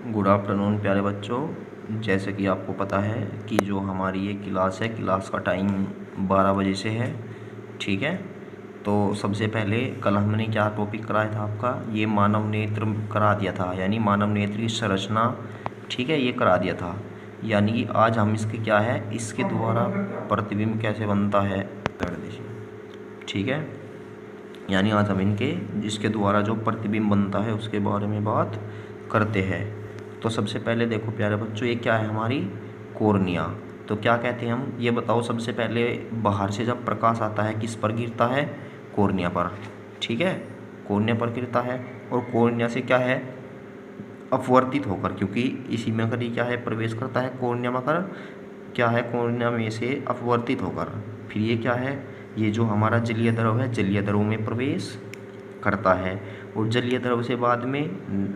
Good afternoon प्यारे बच्चों। जैसे कि आपको पता है कि जो हमारी ये क्लास है, क्लास का टाइम 12 बजे से है। ठीक है, तो सबसे पहले कल हमने क्या टॉपिक कराया था आपका, ये मानव नेत्र करा दिया था, यानी मानव नेत्र की संरचना। ठीक है, ये करा दिया था। यानी कि आज हम इसके क्या है, इसके द्वारा प्रतिबिंब कैसे बनता है कर दीजिए। ठीक है, यानी आज हम इनके जिसके द्वारा जो प्रतिबिंब बनता है उसके बारे में बात करते हैं। तो सबसे पहले देखो प्यारे बच्चों, ये क्या है हमारी कॉर्निया। तो क्या कहते हैं हम, ये बताओ सबसे पहले बाहर से जब प्रकाश आता है किस पर गिरता है, कॉर्निया पर। ठीक है, कॉर्निया पर गिरता है और कॉर्निया से क्या है, अपवर्तित होकर, क्योंकि इसी में अगर ये क्या है प्रवेश करता है कॉर्निया में, कर क्या है कॉर्निया में से अपवर्तित होकर फिर ये क्या है, ये जो हमारा जलीय द्रव है, जलीय द्रव में प्रवेश करता है और जलीय द्रव से बाद में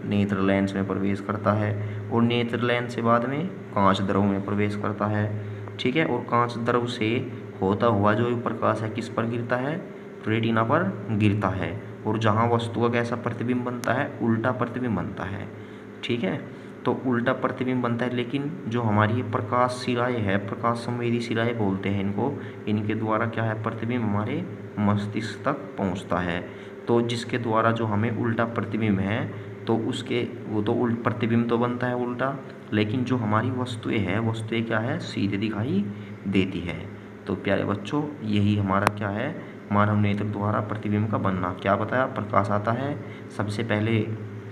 नेत्र लेंस में प्रवेश करता है और नेत्र लेंस से बाद में कांच द्रव में प्रवेश करता है। ठीक है, और कांच द्रव से होता हुआ जो प्रकाश है किस पर गिरता है, रेटिना पर गिरता है और जहाँ वस्तु का कैसा प्रतिबिंब बनता है, उल्टा प्रतिबिंब बनता है। ठीक है, तो उल्टा प्रतिबिंब बनता है, लेकिन जो हमारी ये प्रकाश शिराएँ है, प्रकाश संवेदी शिराएँ बोलते हैं इनको, इनके द्वारा क्या है प्रतिबिंब हमारे मस्तिष्क तक पहुंचता है। तो जिसके द्वारा जो हमें उल्टा प्रतिबिंब है, तो उसके वो तो प्रतिबिंब तो बनता है उल्टा, लेकिन जो हमारी वस्तुएं हैं, वस्तुएं क्या है, सीधे दिखाई देती है। तो प्यारे बच्चों, यही हमारा क्या है, मानव नेत्र द्वारा प्रतिबिंब का बनना। क्या बताया, प्रकाश आता है, सबसे पहले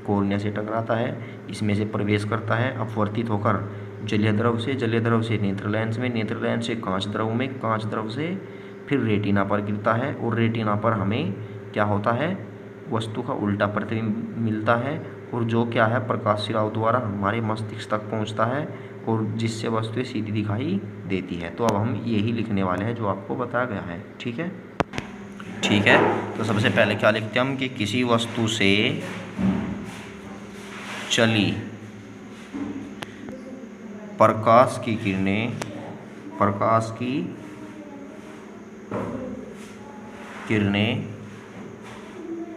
कॉर्निया से टकराता है, इसमें से प्रवेश करता है अपवर्तित होकर जलीय द्रव से, जलीय द्रव से नेत्र लेंस में, नेत्र लेंस से कांच द्रव में, कांच द्रव से फिर रेटिना पर गिरता है और रेटिना पर हमें क्या होता है, वस्तु का उल्टा प्रतिबिंब मिलता है और जो क्या है प्रकाश शिराओं द्वारा हमारे मस्तिष्क तक पहुंचता है और जिससे वस्तुएं सीधी दिखाई देती है। तो अब हम यही लिखने वाले हैं जो आपको बताया गया है। ठीक है, ठीक है, तो सबसे पहले क्या लिखते हैं हम कि किसी वस्तु से चली प्रकाश की किरणें, प्रकाश की किरणें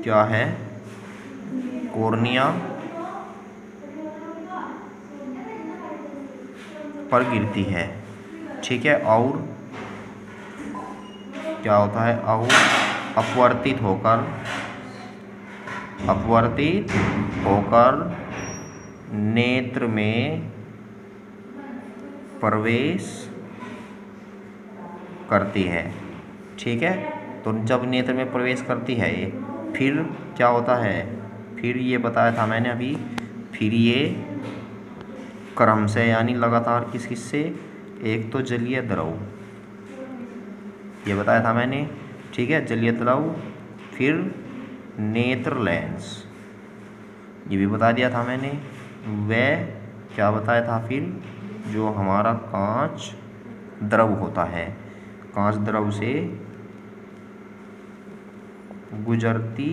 क्या है, कॉर्निया पर गिरती है। ठीक है, और क्या होता है, और अपवर्तित होकर, अपवर्तित होकर नेत्र में प्रवेश करती है। ठीक है, तो जब नेत्र में प्रवेश करती है ये, फिर क्या होता है, फिर ये बताया था मैंने अभी, फिर ये क्रम से यानी लगातार किस किस से, एक तो जलीय द्रव, ये बताया था मैंने। ठीक है, जलीय द्रव, फिर नेत्र लेंस, ये भी बता दिया था मैंने। वह क्या बताया था, फिर जो हमारा कांच द्रव होता है, कांच द्रव से गुजरती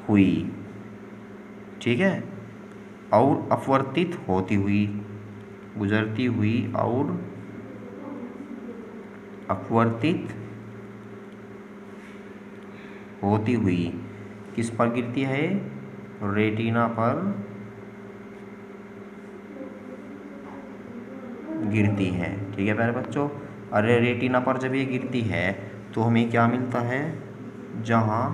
हुई, ठीक है, और अपवर्तित होती हुई, गुजरती हुई और अपवर्तित होती हुई किस पर गिरती है, रेटिना पर गिरती है। ठीक है प्यारे बच्चों, अरे रेटिना पर जब ये गिरती है तो हमें क्या मिलता है, जहाँ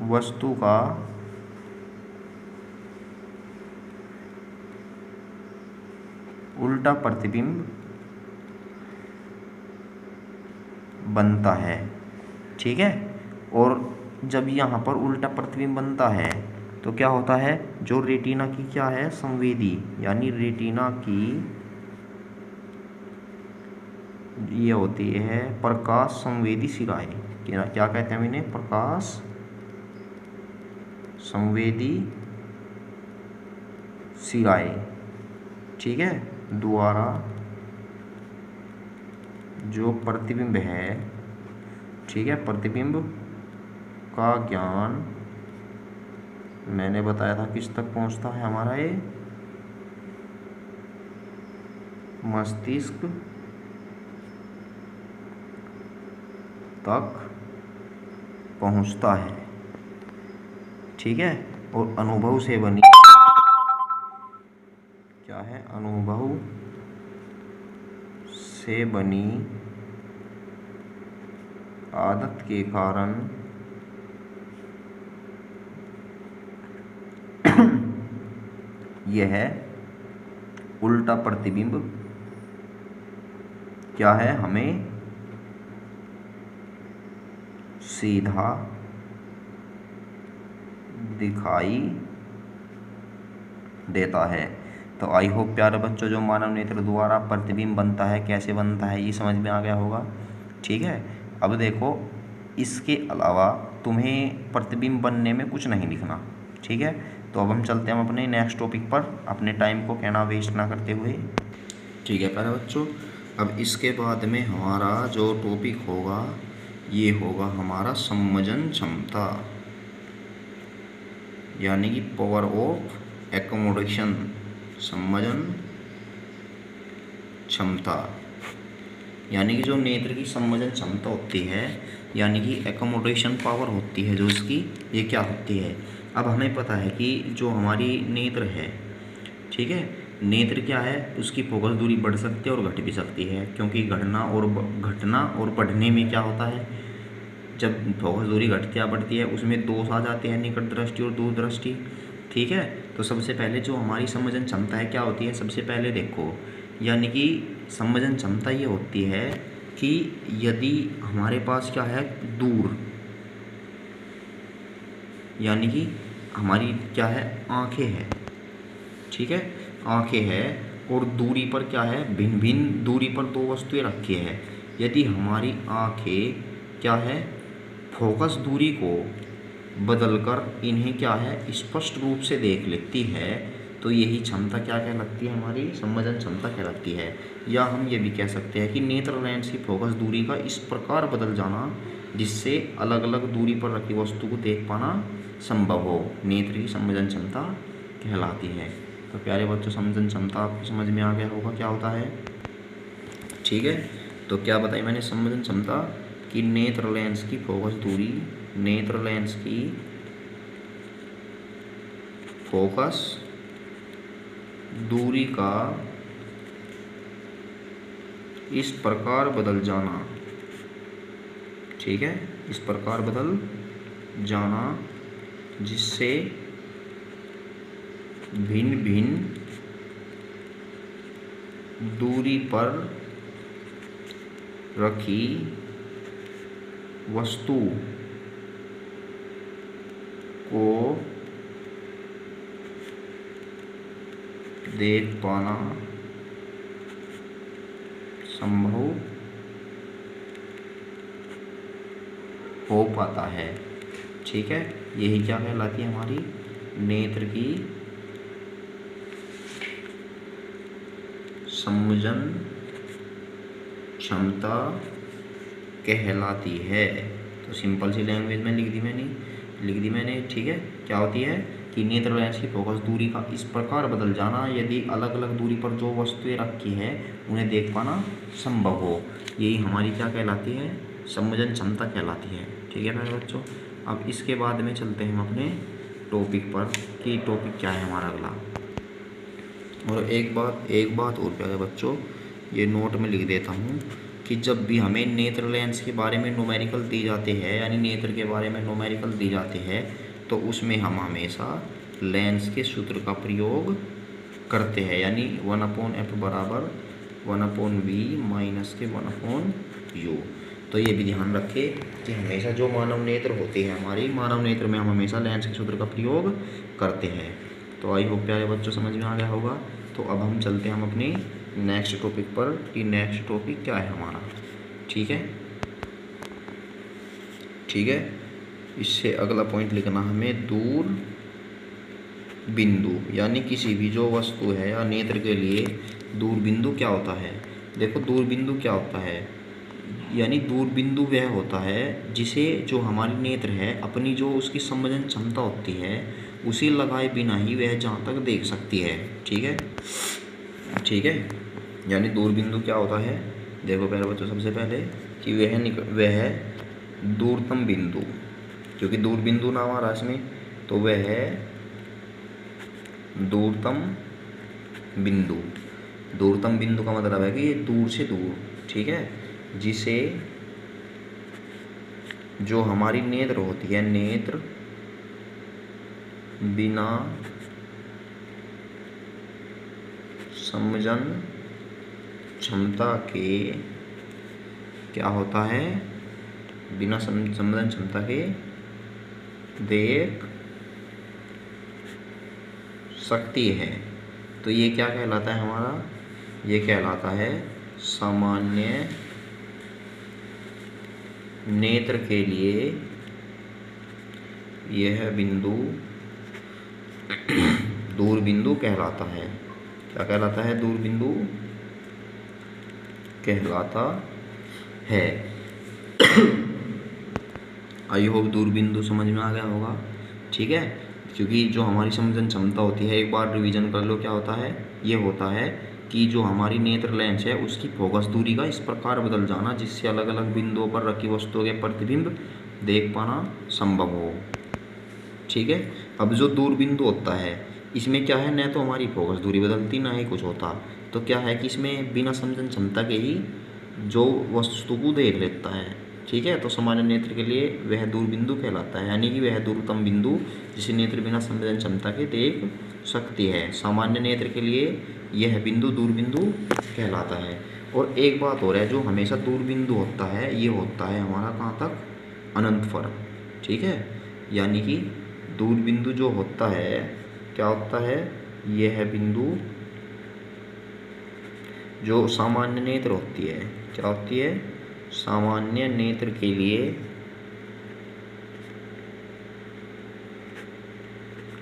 वस्तु का उल्टा प्रतिबिंब बनता है। ठीक है, और जब यहाँ पर उल्टा प्रतिबिंब बनता है तो क्या होता है, जो रेटिना की क्या है संवेदी, यानी रेटिना की ये होती है प्रकाश संवेदी शिराएं, क्या कहते हैं इन्हें, प्रकाश संवेदी शिराएं। ठीक है, द्वारा जो प्रतिबिंब है, ठीक है, प्रतिबिंब का ज्ञान मैंने बताया था किस तक पहुंचता है, हमारा ये मस्तिष्क तक पहुंचता है। ठीक है। और अनुभव से बनी क्या है, अनुभव से बनी आदत के कारण यह उल्टा प्रतिबिंब क्या है, हमें सीधा दिखाई देता है। तो आई होप प्यारे बच्चों, जो मानव नेत्र द्वारा प्रतिबिंब बनता है कैसे बनता है ये समझ में आ गया होगा। ठीक है। अब देखो, इसके अलावा तुम्हें प्रतिबिंब बनने में कुछ नहीं लिखना। ठीक है। तो अब हम चलते हैं अपने नेक्स्ट टॉपिक पर, अपने टाइम को कहना वेस्ट ना करते हुए। ठीक है प्यारे बच्चों, अब इसके बाद में हमारा जो टॉपिक होगा ये होगा हमारा संवजन क्षमता, यानी कि पावर ऑफ एकोमोडेशन। संवजन क्षमता यानी कि जो नेत्र की संवजन क्षमता होती है, यानी कि एकोमोडेशन पावर होती है जो इसकी, ये क्या होती है। अब हमें पता है कि जो हमारी नेत्र है, ठीक है, नेत्र क्या है, उसकी फोकस दूरी बढ़ सकती है और घट भी सकती है, क्योंकि घटना और बढ़ने में क्या होता है, जब फोकस दूरी घटती या बढ़ती है उसमें दोष आ जाते हैं, निकट दृष्टि और दूर दृष्टि। ठीक है। तो सबसे पहले जो हमारी संवजन क्षमता है क्या होती है, सबसे पहले देखो, यानी कि संवजन क्षमता ये होती है कि यदि हमारे पास क्या है, दूर, यानी कि हमारी क्या है, आंखें हैं। ठीक है, आंखें हैं और दूरी पर क्या है, भिन्न भिन्न दूरी पर दो वस्तुएं रखी है। यदि हमारी आंखें क्या है, फोकस दूरी को बदलकर इन्हें क्या है, स्पष्ट रूप से देख लेती है, तो यही क्षमता क्या कहलाती है, हमारी संवजन क्षमता कहलाती है। या हम ये भी कह सकते हैं कि नेत्र लेंस की फोकस दूरी का इस प्रकार बदल जाना जिससे अलग अलग दूरी पर रखी वस्तु को देख पाना संभव हो, नेत्र की संवजन क्षमता कहलाती है। तो प्यारे बच्चों, संवजन क्षमता आपको समझ में आ गया होगा क्या होता है। ठीक है। तो क्या बताई मैंने, संवजन क्षमता कि नेत्र लेंस की फोकस दूरी, नेत्र लेंस की फोकस दूरी का इस प्रकार बदल जाना, ठीक है, इस प्रकार बदल जाना जिससे भिन्न भिन्न दूरी पर रखी वस्तु को देख पाना संभव हो पाता है। ठीक है, यही क्या कहलाती है, हमारी नेत्र की संवजन क्षमता कहलाती है। तो सिंपल सी लैंग्वेज में लिख दी मैंने। ठीक है, क्या होती है कि नेत्र लेंस की फोकस दूरी का इस प्रकार बदल जाना यदि अलग अलग दूरी पर जो वस्तुएं रखी है उन्हें देख पाना संभव हो, यही हमारी क्या कहलाती है, संवजन क्षमता कहलाती है। ठीक है मेरे बच्चों, अब इसके बाद में चलते हैं हम अपने टॉपिक पर कि टॉपिक क्या है हमारा अगला। और एक बात और प्यारे बच्चों, ये नोट में लिख देता हूँ कि जब भी हमें नेत्र लेंस के बारे में न्यूमेरिकल दी जाते हैं, यानी नेत्र के बारे में न्यूमेरिकल दी जाते हैं, तो उसमें हम हमेशा लेंस के सूत्र का प्रयोग करते हैं, यानी 1/f बराबर 1/v माइनस के 1/u। तो ये भी ध्यान रखें कि हमेशा जो मानव नेत्र होते हैं, हमारी मानव नेत्र में हम हमेशा लेंस के सूत्र का प्रयोग करते हैं। तो आई होप प्यारे बच्चों समझ में आ गया होगा। तो अब हम चलते हैं हम अपनी नेक्स्ट टॉपिक पर कि नेक्स्ट टॉपिक क्या है हमारा। ठीक है, इससे अगला पॉइंट लिखना हमें दूर बिंदु, यानी किसी भी जो वस्तु है या नेत्र के लिए दूर बिंदु क्या होता है। देखो, दूर बिंदु क्या होता है, यानी दूर बिंदु वह होता है जिसे जो हमारी नेत्र है अपनी जो उसकी संवजन क्षमता होती है उसे लगाए बिना ही वह जहाँ तक देख सकती है। ठीक है, यानी दूर बिंदु क्या होता है, देखो पहले बच्चों, सबसे पहले कि वह दूरतम बिंदु, क्योंकि दूर बिंदु नाम आ रहा है इसमें, तो वह है दूरतम बिंदु। दूरतम बिंदु का मतलब है कि ये दूर से दूर, ठीक है, जिसे जो हमारी नेत्र होती है, नेत्र बिना समजन क्षमता के क्या होता है, बिना समजन क्षमता के देख सकती है। तो ये क्या कहलाता है हमारा, ये कहलाता है सामान्य नेत्र के लिए यह बिंदु दूर बिंदु कहलाता है। क्या कहलाता है, दूर बिंदु कहलाता है। आई होप दूर बिंदु समझ में आ गया होगा, ठीक है। क्योंकि जो हमारी समझन क्षमता होती है, एक बार रिवीजन कर लो, क्या होता है, ये होता है कि जो हमारी नेत्र लेंस है उसकी फोकस दूरी का इस प्रकार बदल जाना जिससे अलग अलग बिंदुओं पर रखी वस्तुओं के प्रतिबिंब देख पाना संभव हो, ठीक है। अब जो दूर बिंदु होता है इसमें क्या है, न तो हमारी फोकस दूरी बदलती ना ही कुछ होता, तो क्या है कि इसमें बिना समझन क्षमता के ही जो वस्तु को देख लेता है, ठीक है। तो सामान्य नेत्र के लिए वह दूर बिंदु कहलाता है, यानी कि वह दूरतम बिंदु जिसे नेत्र बिना समझन क्षमता के देख सकती है। सामान्य नेत्र के लिए यह बिंदु दूर बिंदु कहलाता है। और एक बात और है, जो हमेशा दूर बिंदु होता है ये होता है हमारा कहाँ तक, अनंत पर, ठीक है। यानी कि दूर बिंदु जो होता है क्या होता है, यह बिंदु जो सामान्य नेत्र होती है, क्या होती है, सामान्य नेत्र के लिए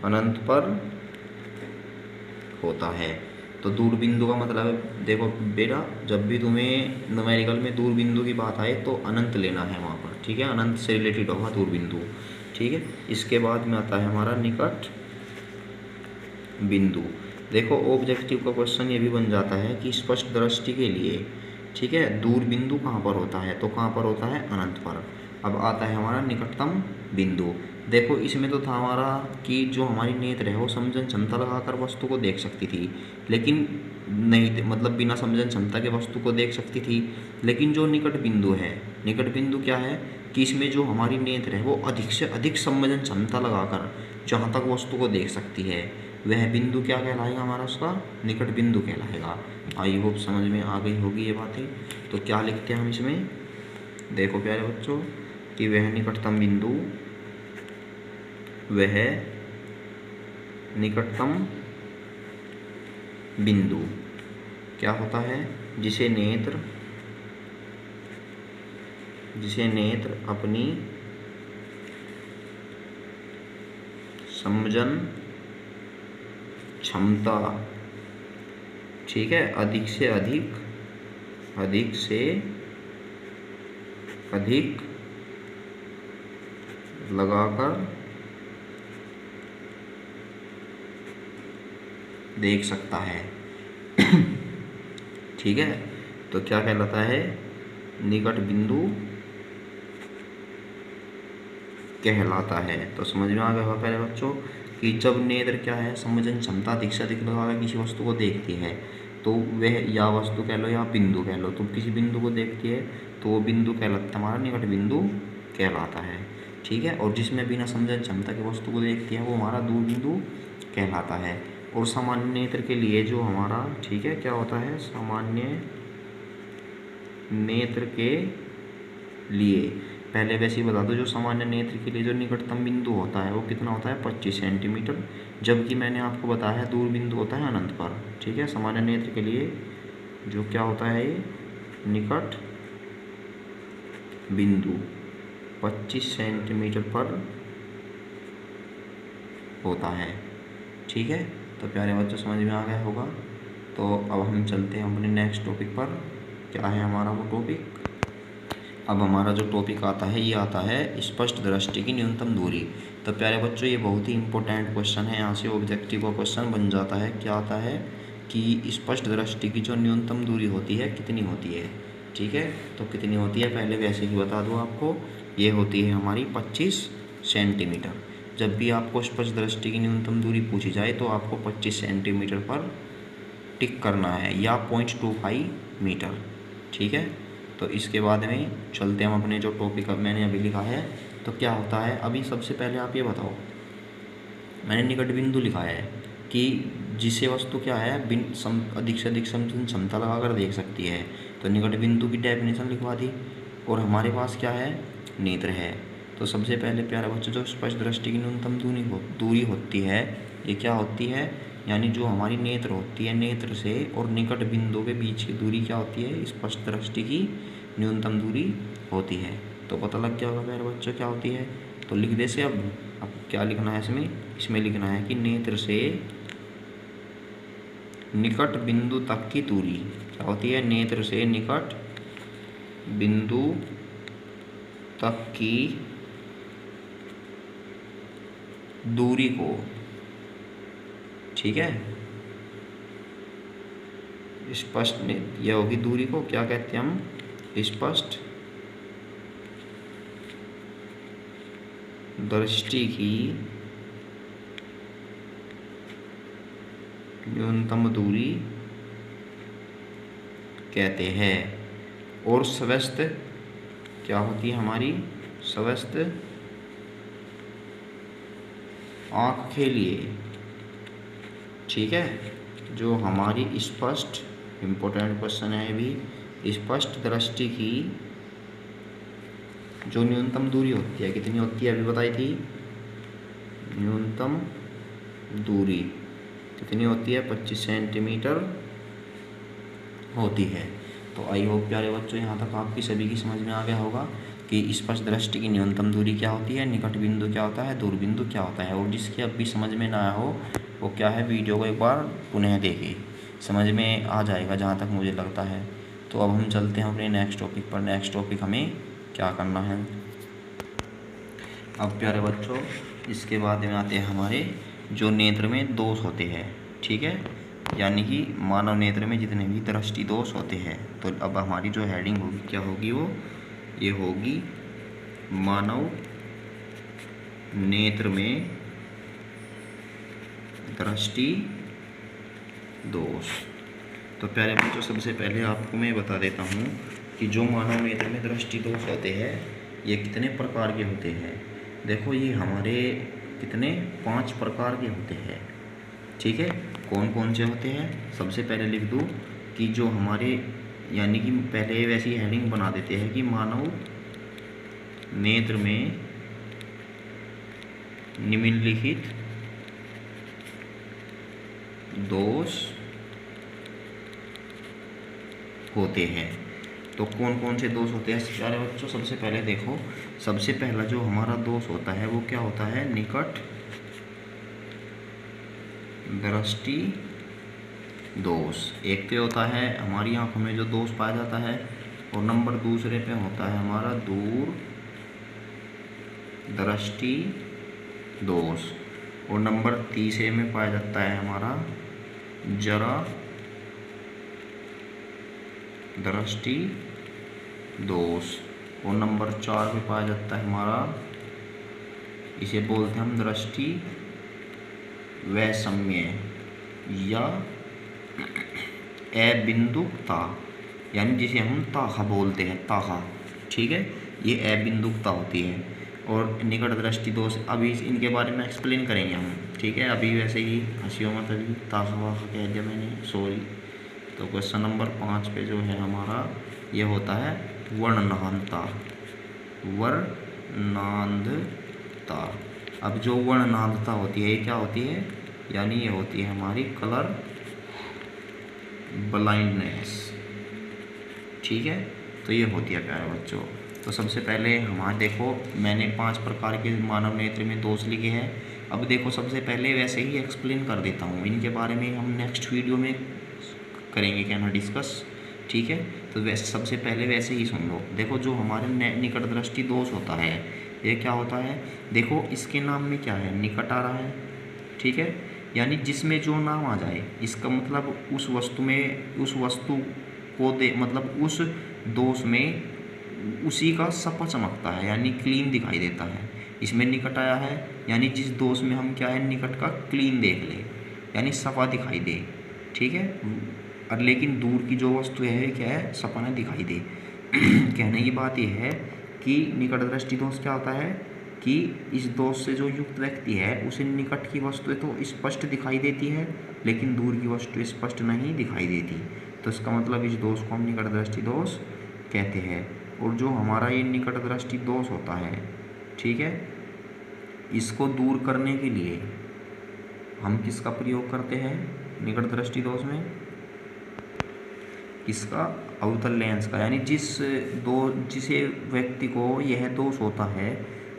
अनंत पर होता है। तो दूर बिंदु का मतलब है, देखो बेटा, जब भी तुम्हें न्यूमेरिकल में दूर बिंदु की बात आए तो अनंत लेना है वहाँ पर, ठीक है। अनंत से रिलेटेड होगा दूर बिंदु, ठीक है। इसके बाद में आता है हमारा निकट बिंदु। देखो ऑब्जेक्टिव का क्वेश्चन ये भी बन जाता है कि स्पष्ट दृष्टि के लिए, ठीक है, दूर बिंदु कहाँ पर होता है, तो कहाँ पर होता है, अनंत पर। अब आता है हमारा निकटतम बिंदु। देखो इसमें तो था हमारा कि जो हमारी नेत्र है वो समझन क्षमता लगाकर वस्तु को देख सकती थी, लेकिन नहीं, मतलब बिना समझन क्षमता के वस्तु को देख सकती थी। लेकिन जो निकट बिंदु है, निकट बिंदु क्या है कि इसमें जो हमारी नेत्र है वो अधिक से अधिक संवेदन क्षमता लगाकर जहाँ तक वस्तु को देख सकती है, वह बिंदु क्या कहलाएगा हमारा, उसका निकट बिंदु कहलाएगा। आई होप समझ में आ गई होगी ये बातें। तो क्या लिखते हैं हम इसमें, देखो प्यारे बच्चों, कि वह निकटतम बिंदु, वह निकटतम बिंदु क्या होता है, जिसे नेत्र अपनी समझन क्षमता, ठीक है, अधिक से अधिक लगाकर देख सकता है, ठीक है। तो क्या कहलाता है, निकट बिंदु कहलाता है। तो समझ में आ गया होगा पहले बच्चों कि जब नेत्र क्या है, समझन क्षमता अधिक से अधिक लगाकर किसी वस्तु को देखती है, तो वह या वस्तु कह लो या बिंदु कह लो, तो किसी बिंदु को देखती है तो वो बिंदु कहलाता है हमारा निकट बिंदु कहलाता है, ठीक है। और जिसमें बिना समझन क्षमता की वस्तु को देखती है वो हमारा दूर बिंदु कहलाता है। और सामान्य नेत्र के लिए जो हमारा, ठीक है, क्या होता है, सामान्य नेत्र के लिए, पहले वैसे ही बता दो, जो सामान्य नेत्र के लिए जो निकटतम बिंदु होता है वो कितना होता है, 25 सेंटीमीटर, जबकि मैंने आपको बताया है दूर बिंदु होता है अनंत पर, ठीक है। सामान्य नेत्र के लिए जो क्या होता है, ये निकट बिंदु 25 सेंटीमीटर पर होता है, ठीक है। तो प्यारे बच्चों समझ में आ गया होगा। तो अब हम चलते हैं अपने नेक्स्ट टॉपिक पर। क्या है हमारा वो टॉपिक, अब हमारा जो टॉपिक आता है ये आता है स्पष्ट दृष्टि की न्यूनतम दूरी। तो प्यारे बच्चों ये बहुत ही इंपॉर्टेंट क्वेश्चन है, यहाँ से ऑब्जेक्टिव का क्वेश्चन बन जाता है। क्या आता है कि स्पष्ट दृष्टि की जो न्यूनतम दूरी होती है कितनी होती है, ठीक है। तो कितनी होती है, पहले वैसे ही बता दूँ आपको, ये होती है हमारी 25 सेंटीमीटर, जब भी आपको स्पष्ट दृष्टि की न्यूनतम दूरी पूछी जाए तो आपको 25 सेंटीमीटर पर टिक करना है या 0.25 मीटर। ठीक है, तो इसके बाद में चलते हम अपने जो टॉपिक अब मैंने अभी लिखा है। तो क्या होता है, अभी सबसे पहले आप ये बताओ, मैंने निकट बिंदु लिखा है कि जिसे वस्तु क्या है अधिक से अधिक क्षमता लगाकर देख सकती है, तो निकट बिंदु की डेफिनेशन लिखवा दी। और हमारे पास क्या है, नेत्र है। तो सबसे पहले प्यारे बच्चों, जो स्पष्ट दृष्टि की न्यूनतम दूरी होती है, ये क्या होती है, यानी जो हमारी नेत्र होती है, नेत्र से और निकट बिंदु के बीच की दूरी क्या होती है, स्पष्ट दृष्टि की न्यूनतम दूरी होती है। तो पता लग गया होगा प्यारे बच्चों क्या होती है। तो लिख दे से अब क्या लिखना है इसमें लिखना है कि नेत्र से निकट बिंदु तक की दूरी क्या होती है, नेत्र से निकट बिंदु तक की दूरी को, ठीक है, स्पष्ट यह होगी दूरी को क्या कहते हैं हम, स्पष्ट दृष्टि की न्यूनतम दूरी कहते हैं। और स्वस्थ क्या होती है हमारी, स्वस्थ आँख के लिए, ठीक है, जो हमारी स्पष्ट, इम्पोर्टेंट क्वेश्चन है भी, स्पष्ट दृष्टि की जो न्यूनतम दूरी होती है, कितनी होती है अभी बताई थी, न्यूनतम दूरी कितनी होती है, 25 सेंटीमीटर होती है। तो आई होप प्यारे बच्चों यहाँ तक आपकी सभी की समझ में आ गया होगा कि स्पष्ट दृष्टि की न्यूनतम दूरी क्या होती है, निकट बिंदु क्या होता है, दूर बिंदु क्या होता है। और जिसकी अब भी समझ में ना आया हो वो क्या है, वीडियो को एक बार पुनः देखें, समझ में आ जाएगा जहाँ तक मुझे लगता है। तो अब हम चलते हैं अपने नेक्स्ट टॉपिक पर। नेक्स्ट टॉपिक हमें क्या करना है अब प्यारे बच्चों, इसके बाद में आते हैं हमारे जो नेत्र में दोष होते हैं, ठीक है, यानी कि मानव नेत्र में जितने भी दृष्टि दोष होते हैं। तो अब हमारी जो हेडिंग होगी क्या होगी, वो ये होगी मानव नेत्र में दृष्टि दोष। तो प्यारे बच्चों, सबसे पहले आपको मैं बता देता हूँ कि जो मानव नेत्र में दृष्टि दोष होते हैं ये कितने प्रकार के होते हैं। देखो ये हमारे कितने 5 प्रकार के होते हैं, ठीक है। कौन कौन से होते हैं, सबसे पहले लिख दूँ कि जो हमारे, यानी कि पहले वैसी हेडिंग बना देते हैं कि मानव नेत्र में निम्नलिखित दोष होते हैं। तो कौन कौन से दोष होते हैं प्यारे बच्चों, सबसे पहले देखो, सबसे पहला जो हमारा दोष होता है वो क्या होता है, निकट दृष्टि दोष। एक तो होता है हमारी आंखों में जो दोष पाया जाता है, और नंबर दूसरे पे होता है हमारा दूर दृष्टि दोष, और नंबर तीसरे में पाया जाता है हमारा जरा दृष्टि दोष, और नंबर 4 पे पाया जाता है हमारा, इसे बोलते हैं हम दृष्टि वैषम्य या अबिंदुकता, यानी जिसे हम ताहा बोलते हैं, ताहा, ठीक है, ये अबिंदुकता होती है। और निकट दृष्टि दोष अभी इनके बारे में एक्सप्लेन करेंगे हम, ठीक है। अभी वैसे ही हंसियों मत, अभी ताहा वाहा कह दिया मैंने, सॉरी। तो क्वेश्चन नंबर 5 पे जो है हमारा ये होता है वर्णनांधता, वर्णनांधता। अब जो वर्णनांधता होती है ये क्या होती है, यानी ये होती है हमारी कलर ब्लाइंडनेस, ठीक है। तो ये होती है प्यारे बच्चों। तो सबसे पहले हमारे देखो, मैंने 5 प्रकार के मानव नेत्र में दोष लिखे हैं। अब देखो सबसे पहले वैसे ही एक्सप्लेन कर देता हूँ, इनके बारे में हम नेक्स्ट वीडियो में करेंगे क्या ना डिस्कस, ठीक है। तो वैसे सबसे पहले वैसे ही सुन लो। देखो जो हमारे निकट दृष्टि दोष होता है ये क्या होता है, देखो इसके नाम में क्या है, निकट आ रहा है, ठीक है, यानी जिसमें जो नाम आ जाए, इसका मतलब उस वस्तु में, उस वस्तु को मतलब उस दोष में उसी का सपा चमकता है, यानी क्लीन दिखाई देता है। इसमें निकट आया है, यानी जिस दोष में हम क्या है निकट का क्लीन देख ले, यानी सफा दिखाई दे, ठीक है। और लेकिन दूर की जो वस्तु है क्या है, सपना दिखाई दे। कहने की बात यह है कि निकट दृष्टि दोष क्या होता है कि इस दोष से जो युक्त व्यक्ति है उसे निकट की वस्तुएं तो स्पष्ट दिखाई देती है, लेकिन दूर की वस्तु स्पष्ट नहीं दिखाई देती। तो इसका मतलब इस दोष को हम निकट दृष्टि दोष कहते हैं। और जो हमारा ये निकट दृष्टि दोष होता है, ठीक है, इसको दूर करने के लिए हम किसका प्रयोग करते हैं निकट दृष्टि दोष में, किसका, अवतल लेंस का। यानी जिसे व्यक्ति को यह दोष होता है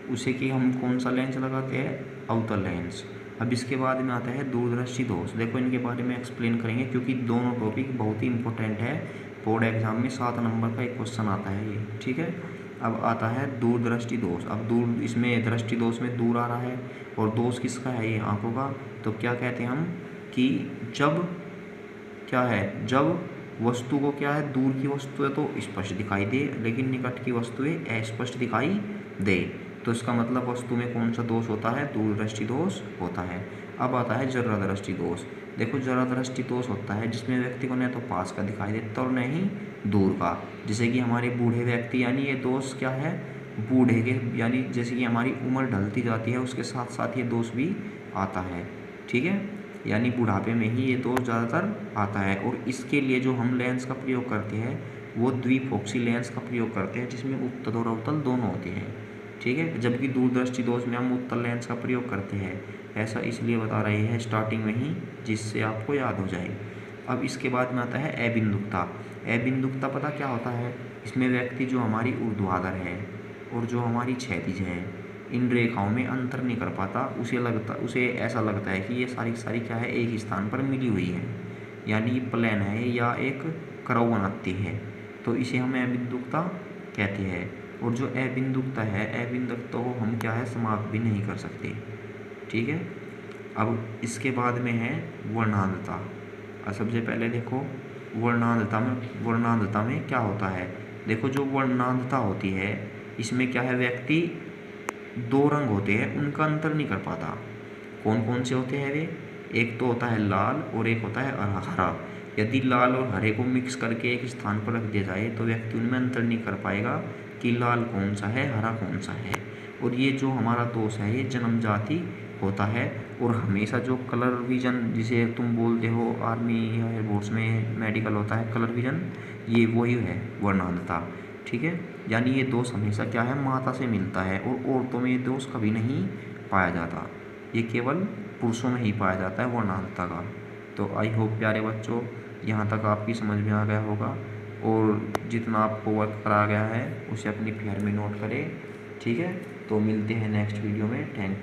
उसे कि हम कौन सा लेंस लगाते हैं, अवतल लेंस। अब इसके बाद में आता है दूरदृष्टि दोष। देखो इनके बारे में एक्सप्लेन करेंगे क्योंकि दोनों टॉपिक बहुत ही इंपॉर्टेंट है, बोर्ड एग्जाम में 7 नंबर का एक क्वेश्चन आता है ये, ठीक है। अब आता है दूरदृष्टि दोष। अब दूर, इसमें दृष्टि दोष में दूर आ रहा है और दोष किसका है, ये आंखों का। तो क्या कहते हैं हम कि जब क्या है, जब वस्तु को क्या है, दूर की वस्तुएं तो स्पष्ट दिखाई दे लेकिन निकट की वस्तुएं अस्पष्ट दिखाई दे, तो इसका मतलब वस्तु में कौन सा दोष होता है, दूरदृष्टि दोष होता है। अब आता है जरादृष्टि दोष। देखो जरादृष्टि दोष होता है जिसमें व्यक्ति को न तो पास का दिखाई देता और न ही दूर का, जैसे कि हमारे बूढ़े व्यक्ति, यानी ये दोष क्या है, बूढ़े के, यानी जैसे कि हमारी उम्र ढलती जाती है उसके साथ साथ ये दोष भी आता है, ठीक है। यानी बुढ़ापे में ही ये दोष ज़्यादातर आता है। और इसके लिए जो हम लेंस का प्रयोग करते हैं वो द्विफोक्सी लेंस का प्रयोग करते हैं जिसमें उत्तल और अवतल दोनों होते हैं, ठीक है। जबकि दूरदृष्टि दोष में हम उत्तल लेंस का प्रयोग करते हैं। ऐसा इसलिए बता रहे हैं स्टार्टिंग में ही जिससे आपको याद हो जाए। अब इसके बाद में आता है अबिंदुकता। अबिंदुकता पता क्या होता है, इसमें व्यक्ति जो हमारी ऊर्ध्वाधर है और जो हमारी क्षैतिज है इन रेखाओं में अंतर नहीं कर पाता, उसे ऐसा लगता है कि ये सारी क्या है, एक स्थान पर मिली हुई है, यानी प्लेन है या एक कर्व बनाती है, तो इसे हम अबिंदुकता कहते हैं। और जो अबिंदुकता है, अबिंदुकता को हम क्या है, समाप्त भी नहीं कर सकते, ठीक है। अब इसके बाद में है वर्णांधता। और सबसे पहले देखो वर्णांधता में क्या होता है। देखो जो वर्णांधता होती है इसमें क्या है, व्यक्ति 2 रंग होते हैं उनका अंतर नहीं कर पाता। कौन कौन से होते हैं वे, एक तो होता है लाल और एक होता है हरा। यदि लाल और हरे को मिक्स करके एक स्थान पर रख दिया जाए तो व्यक्ति उनमें अंतर नहीं कर पाएगा कि लाल कौन सा है, हरा कौन सा है। और ये जो हमारा दोष है ये जन्मजाति होता है। और हमेशा जो कलर विजन जिसे तुम बोलते हो आर्मी या एयरफोर्स में मेडिकल होता है कलर विजन, ये वही है वर्णांधता, ठीक है। यानी ये दोष हमेशा क्या है, माता से मिलता है और औरतों में ये दोष कभी नहीं पाया जाता, ये केवल पुरुषों में ही पाया जाता है वर्णांधता का। तो आई होप प्यारे बच्चों यहाँ तक आपकी समझ में आ गया होगा, और जितना आपको वर्क कराया गया है उसे अपनी फेयर में नोट करें, ठीक है। तो मिलते हैं नेक्स्ट वीडियो में। थैंक